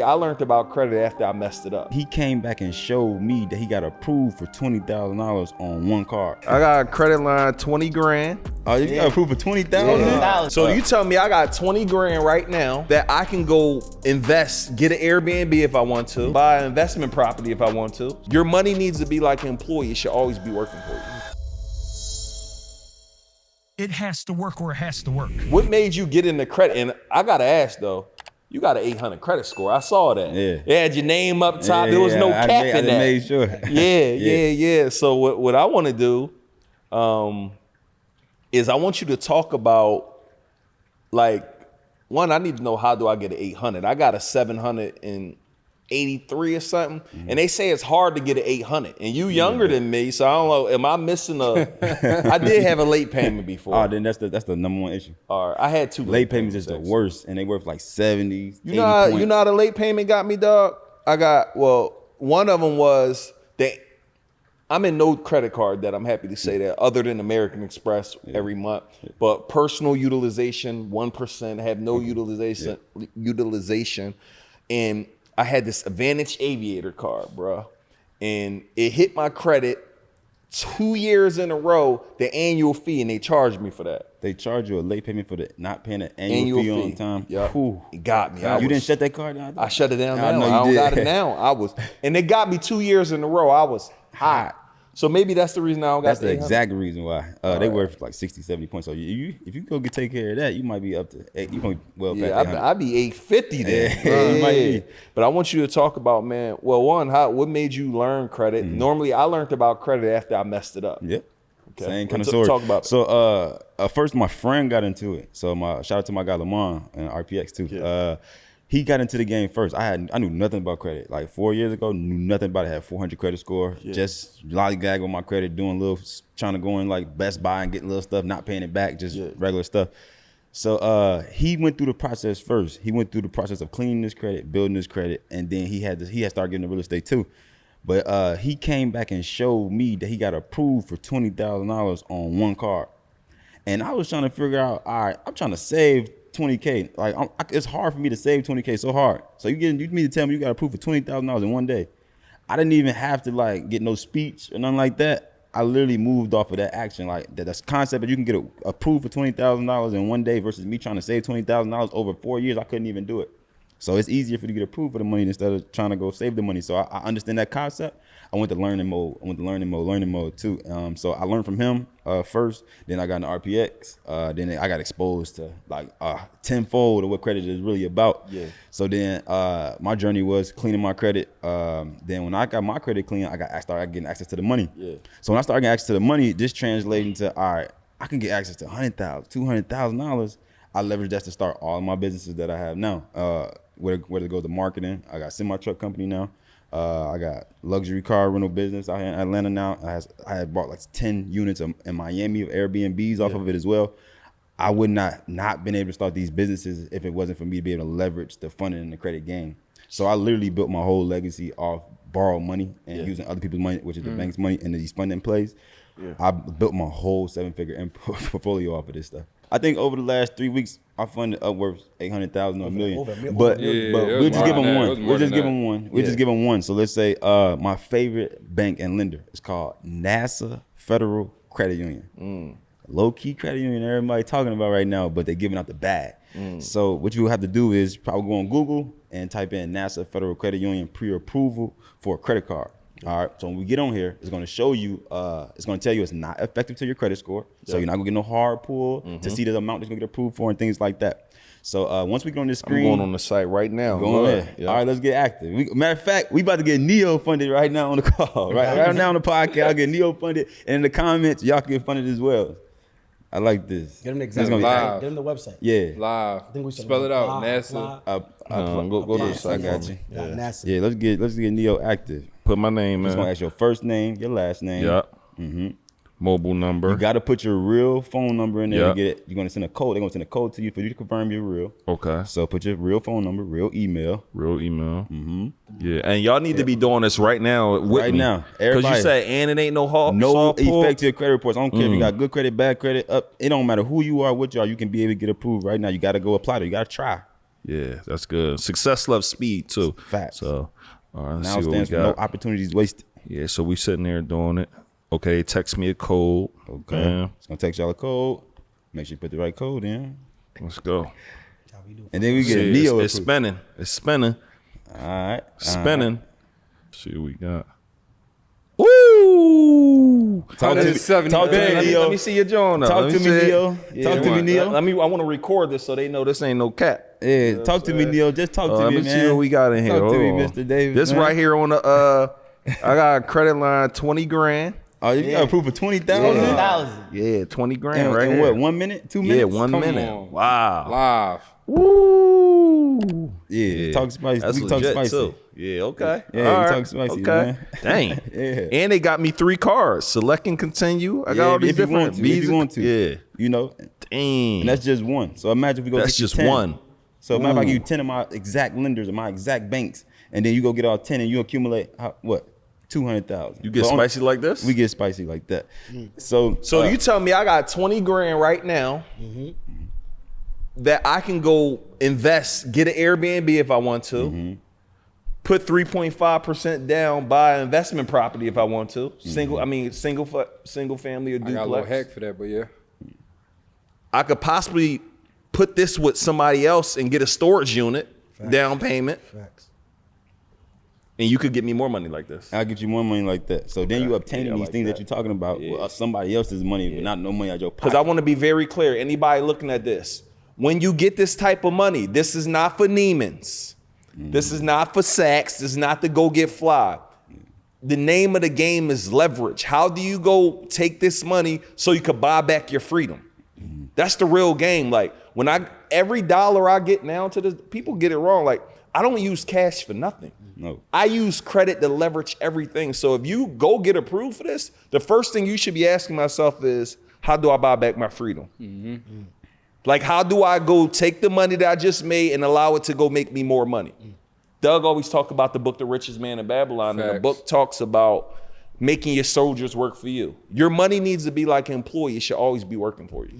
I learned about credit after I messed it up. He came back and showed me that he got approved for $20,000 on one card. I got a credit line, 20 grand. Oh, you got approved for $20,000? Yeah. So you tell me I got 20 grand right now that I can go invest, get an Airbnb if I want to, buy an investment property if I want to. Your money needs to be like an employee. It should always be working for you. It has to work or it has to work. What made you get into credit? And I gotta ask though, you got an 800 credit score. I saw that. Yeah. It had your name up top. There was no cap in that. I made sure. Yeah. So what I want to do is I want you to talk about, like, one, I need to know, how do I get an 800? I got a 783 or something. And they say it's hard to get an 800. And you younger than me, so I don't know, am I missing a, I did have a late payment before. Oh, then that's the number one issue. All right, I had two late payments is the worst, and they worth like 70, 80 you know how the late payment got me, dog? One of them was that I'm in no credit card that I'm happy to say that, other than American Express every month. But personal utilization, 1%, have no utilization. And I had this Advantage Aviator card, bro. And it hit my credit 2 years in a row, the annual fee, and they charged me for that. They charge you a late payment for not paying an annual fee on time. Yeah, it got me. You didn't shut that card down? I shut it down now. I don't got it now. And they got me 2 years in a row. I was hot. So maybe that's the reason I don't got That's the exact reason why. They worth like 60, 70 points. So if you go take care of that, you might be up to 8. You might I'd be 850 there. You might be. But I want you to talk about, man, well, one, what made you learn credit? Normally, I learned about credit after I messed it up. Yep. Okay. Same kind of story. Talk about it. So first, my friend got into it. So shout out to my guy Lamont and RPX too. Yeah. He got into the game first. I knew nothing about credit. Like 4 years ago, knew nothing about it. I had 400 credit score. Yeah. Just lollygag with my credit, trying to go in like Best Buy and get little stuff, not paying it back, just regular stuff. So he went through the process first. He went through the process of cleaning his credit, building his credit, and then he had started getting the real estate too. But he came back and showed me that he got approved for $20,000 on one card. And I was trying to figure out, all right, I'm trying to save $20K. Like it's hard for me to save $20K, so hard. So you mean to tell me you got approved for $20,000 in one day? I didn't even have to like get no speech or nothing like that. I literally moved off of that action. Like that's concept that you can get approved for $20,000 in one day versus me trying to save $20,000 over 4 years. I couldn't even do it. So it's easier for you to get approved for the money instead of trying to go save the money. So I understand that concept. I went to learning mode too. So I learned from him first. Then I got into RPX. Then I got exposed to like tenfold of what credit is really about. Yeah. So then my journey was cleaning my credit. Then when I got my credit clean, I started getting access to the money. Yeah. So when I started getting access to the money, this translated into, all right, I can get access to $100,000, $200,000. I leveraged that to start all of my businesses that I have now. Where to go to marketing. I got semi-truck company now. I got luxury car rental business out here in Atlanta now. I had bought like 10 units in Miami of Airbnbs off of it as well. I would not been able to start these businesses if it wasn't for me to be able to leverage the funding and the credit game. So I literally built my whole legacy off borrowed money and using other people's money, which is the bank's money, and these funding plays. Yeah. I built my whole 7-figure portfolio off of this stuff. I think over the last 3 weeks, I funded upwards $800,000 or $1 million. But we'll just give them one. We'll just give them one. We'll just give them one. So let's say my favorite bank and lender is called NASA Federal Credit Union. Low-key credit union everybody talking about right now, but they're giving out the bag. So what you have to do is probably go on Google and type in NASA Federal Credit Union pre-approval for a credit card. All right, so when we get on here, it's going to show you, it's going to tell you it's not effective to your credit score. So you're not going to get no hard pull to see the amount that's going to get approved for and things like that. So once we get on this screen. I'm going on the site right now. Go ahead. All right, let's get active. Matter of fact, we about to get Neo funded right now on the call. Right now on the podcast, I'll get Neo funded. And in the comments, y'all can get funded as well. I like this. Get them the exact live. Get them the website. Yeah. Live. I think we should spell it out. NASA. Go to the site. I got you. Yeah, let's get Neo active. Put my name in. It's gonna ask your first name, your last name. Yeah. Mobile number. You gotta put your real phone number in there to get it. You're gonna send a code. They're gonna send a code to you for you to confirm you're real. Okay. So put your real phone number, real email. Yeah, and y'all need to be doing this right now with right me. now. Because you said, and it ain't no effect to your credit reports. I don't care if you got good credit, bad credit, up. It don't matter who you are, what you are. You can be able to get approved right now. You gotta go apply to it. You gotta try. Yeah, that's good. Success loves speed too. Facts. So, all right, let's Now see what we stands for no got. opportunities wasted. Yeah, so we sitting there doing it. Okay, text me a code. Okay. Yeah, It's gonna text y'all a code. Make sure you put the right code in. let's go. And then we get See, Neo. it's spinning. It's spinning. All right. Spinning. See what we got. Woo! Talk to me, talk to me, Let Neo. me see your joint. Talk to me, Neo. Talk to me, Neo. I want to record this so they know this ain't no cap. Yeah, talk to me, Neo. Just talk to Let me, me man. see what we got in here. Talk to me, Hold on. Mr. Davis. This man. right here on the I got a credit line, 20 grand. Oh, you got proof of 20,000? Yeah, 20 grand And, right and here. what, 1 minute, 2 minutes? Yeah, 1 Come minute. on. Wow. Live. Woo. Yeah, talk spicy. That's We talk legit spicy. too. Yeah, okay. Yeah, All we right. talk spicy, okay. man. Dang. Yeah. And they got me 3 cards. Select and continue. I got all these if you different want to, Visa. if you want to. Yeah. You know, Dang. and that's just one. So imagine if we go That's get you just 10. one. So imagine if I give you 10 of my exact lenders or my exact banks, and then you go get all 10 and you accumulate, what? 200,000. You get spicy like this? We get spicy like that. So you tell me I got 20 grand right now that I can go invest, get an Airbnb if I want to, put 3.5% down, buy an investment property if I want to. Single family or I duplex. got a little heck for that, but yeah. I could possibly put this with somebody else and get a storage unit, down payment, Facts. and you could get me more money like this. I'll get you more money like that. So then you obtaining Yeah, these like things that. that. You're talking about with somebody else's money, but not no money out your Because pocket. I want to be very clear. Anybody looking at this, when you get this type of money, this is not for Neiman's. This is not for Saks. This is not to go get fly. The name of the game is leverage. How do you go take this money so you could buy back your freedom? That's the real game. Like when every dollar I get now to this, people get it wrong. Like I don't use cash for nothing. No. I use credit to leverage everything. So if you go get approved for this, the first thing you should be asking myself is, how do I buy back my freedom? Like, how do I go take the money that I just made and allow it to go make me more money? Doug always talk about the book, The Richest Man in Babylon, and the Facts. book talks about making your soldiers work for you. Your money needs to be like an employee. It should always be working for you.